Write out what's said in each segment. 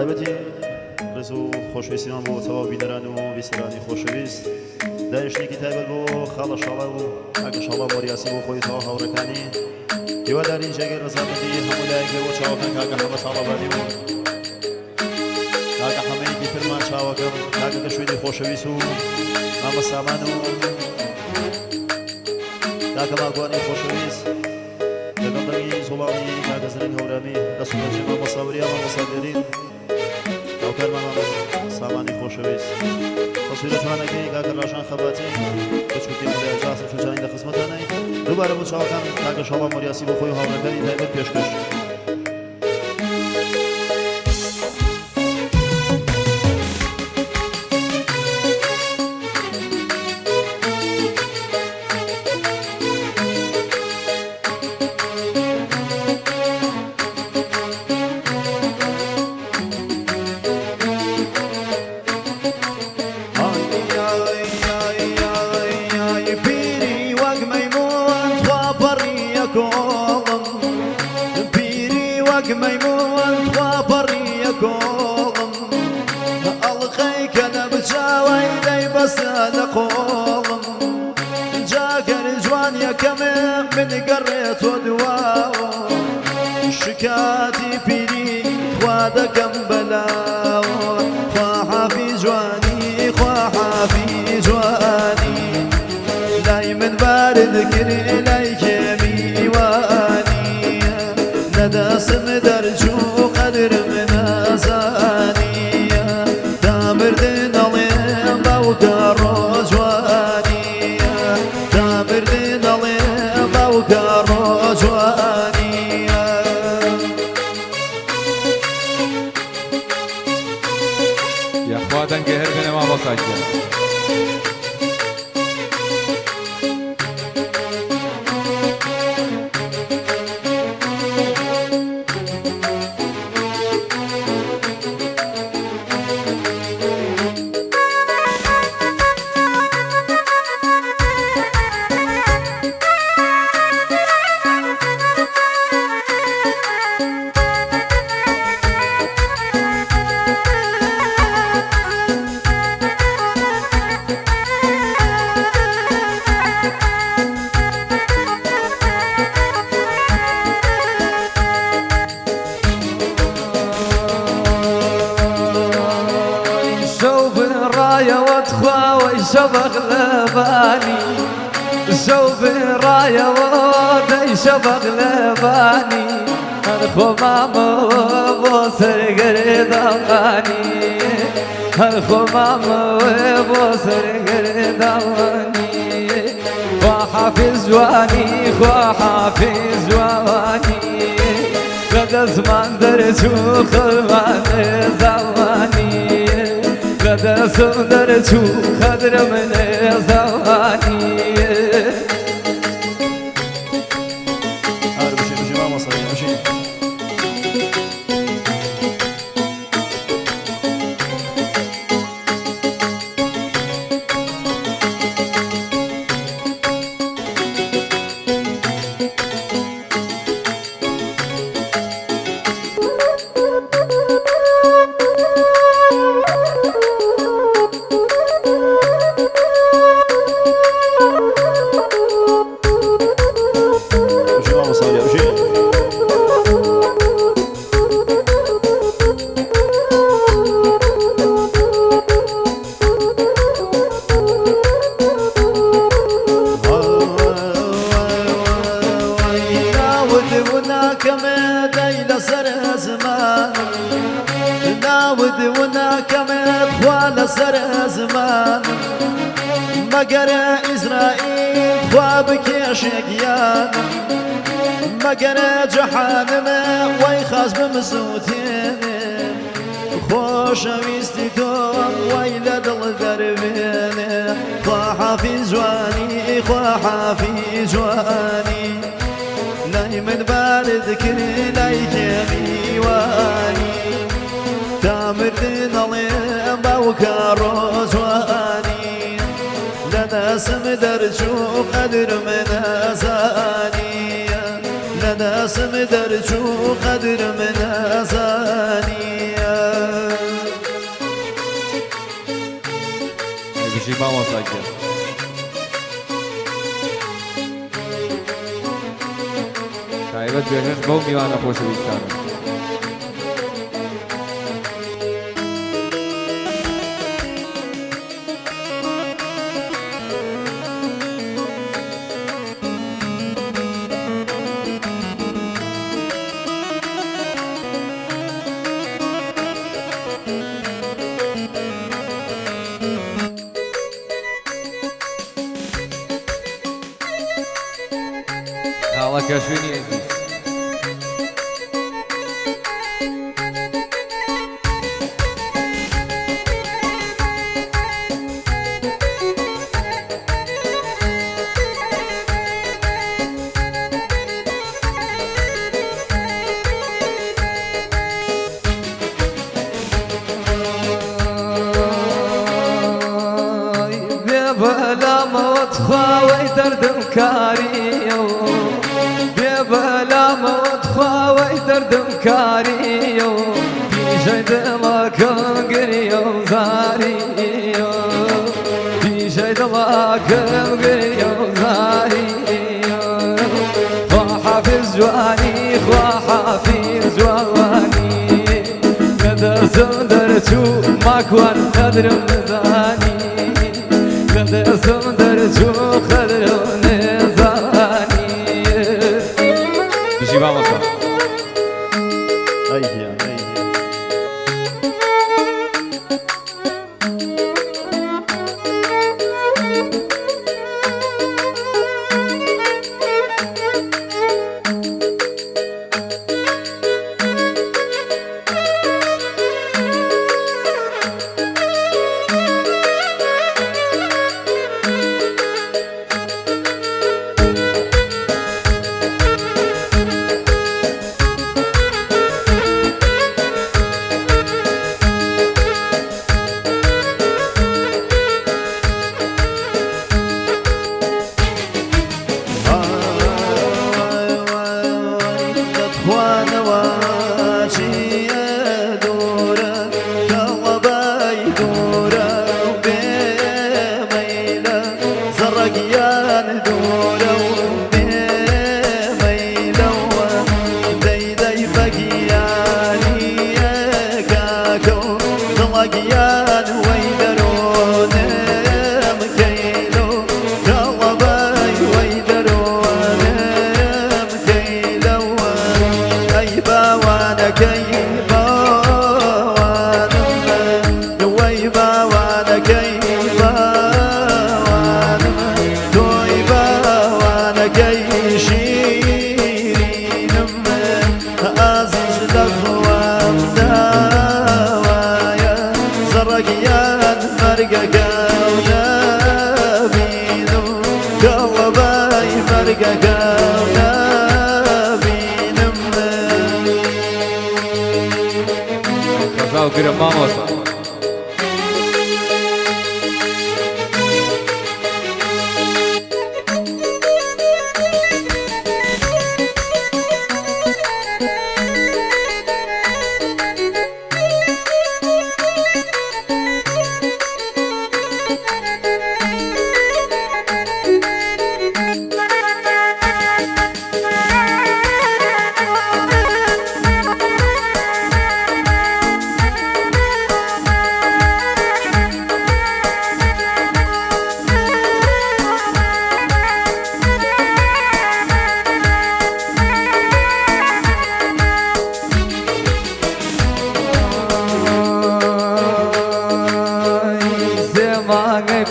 تایبەتی ڕێز و خۆشەویستیمان بۆ تەواو بینەران و بیسەرانی خۆشەویست دانیشتێکی تایبەت بۆ خاڵە شاڵا و ئاگە شاڵا مۆریاسی بۆ خۆی تەواو هاوڕەکانی هیواداری جێگەی ڕەزامەندی هەموو لایەکێ بۆ چاوەکان کاکە حەمەد تاڵەبانی و کاکە حەمەیەکی ترمان چاوەکەم کاکە شوێنی خۆشەویست و مامەسامان و کاکە ماگوانی خۆشەویست لەگەڵدەنگی زوڵاڵی کاکە زرین هەورامی دەسوڵەتی مامەساوریە مامەسادێرین هاوکارمان سامانی خۆشەویست تەسویرە جوانەکەی کاکە ڕاشان خەباتی بچووکی مۆریای جاسم شجاعی لە خزمەتانەی دووبارە بۆ چاوەکان کاکە شاڵا مۆریاسی بۆ خۆی و هاوڕەکانی تایبەت پێشکەش ميمون وبري كولم الخيك انا بجاوي لي بس لقولم جاك الجوان يا كمان من قريت ودواو شكاتي بيري خوادا كمبلاو خواها في جواني خواها في جواني لاي من بارد كري لاي كمي واني نداسم درجو قدر من ازاني دامردن عليم باوكا رجواني دامردن عليم باوكا رجواني يا اخواتن قهر بنا ما بصاجر راية وتخوى شبغ لباني شوف راية ودي شبغ لباني الخو ماما بوسر قرداني الخو ماما بوسر قرداني وحافظ جواني وحافظ جواني قد زمان درجو خلوان زواني قد سندرتو خدر من زواني بشي ما مصري بشي ناود وناكمت خوال سر زمان مگر إسرائيل خوابك يا شقيان مگر جحانم ويخاز بمسوتين خوش ويستكم ويلا دل دربين خواها في جواني خواها في جواني لاي من بارد كري لاي كمي واني تامردن عليم باوكا رجواني لناسم درجو قدر من أزاني لناسم درجو قدر من أزاني ما وصاكر تایبەت بێژەش بەو میوانە خۆشەویستانە حاڵەکە شوێنی ئەزیز بێبەلامەوەت خواوەی دەردم کاریە و بێبەلامەوەت خواوەی دەردم کاریە و پیشەی دڵەکەم گریە و زاریە پیشەی دڵەکەم گریە و زاریە خوا حافظ جوانی خوا حافظ جوانی لەدەستم دەرچوو ماکوان قەدرم نزانی لەدەستم دەرچوو قەدرم نزانی دژی مامۆستا أيها خەزاو گرم مامۆستا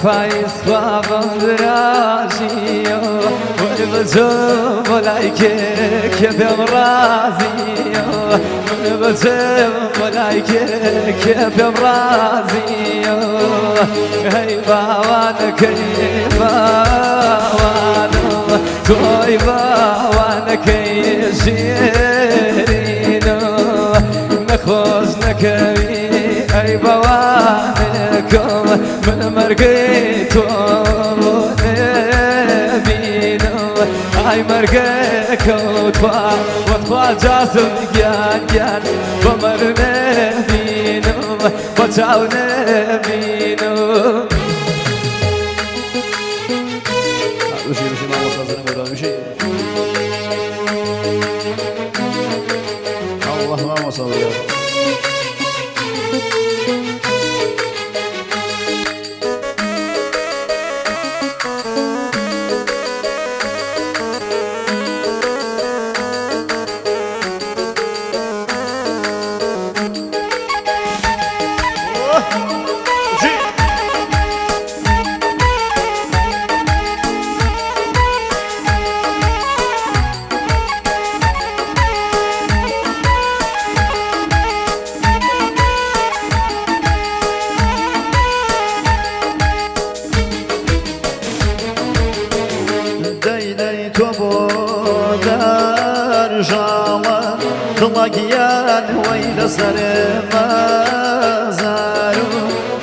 پاییز خوابم دراشیه ولی بچم ولای که بهم رازیه ولی بچم ولای که بهم رازیه ای باوان کی باوان توی باوان کی شیرینو نخوش نکوی ای باوانکم من مرگی تو نبینم ای مرگی کتوا و توا جاسم گیان با من نبینم با چاو نبینم kazanı böyle bir şey. Allah'ıma sabır ya. Deyney tobu derjala Kıla giyen veyde sarıma zarım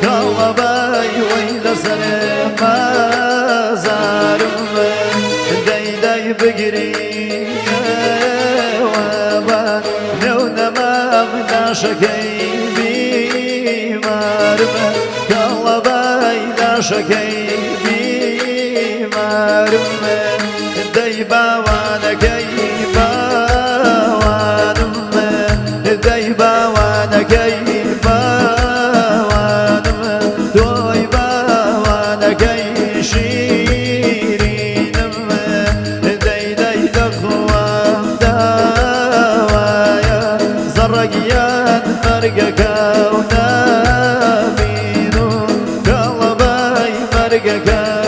Kala bey veyde sarıma zarım Deydey begiriye ve ben Nevnemem naşakey bimarım Kala bey naşakey Dey bawana gey bawanım Dey bawana gey bawanım Doy bawana gey şirinim Dey dey dokvam davaya Zarra giyen merge kavna binu Kalabay merge kavna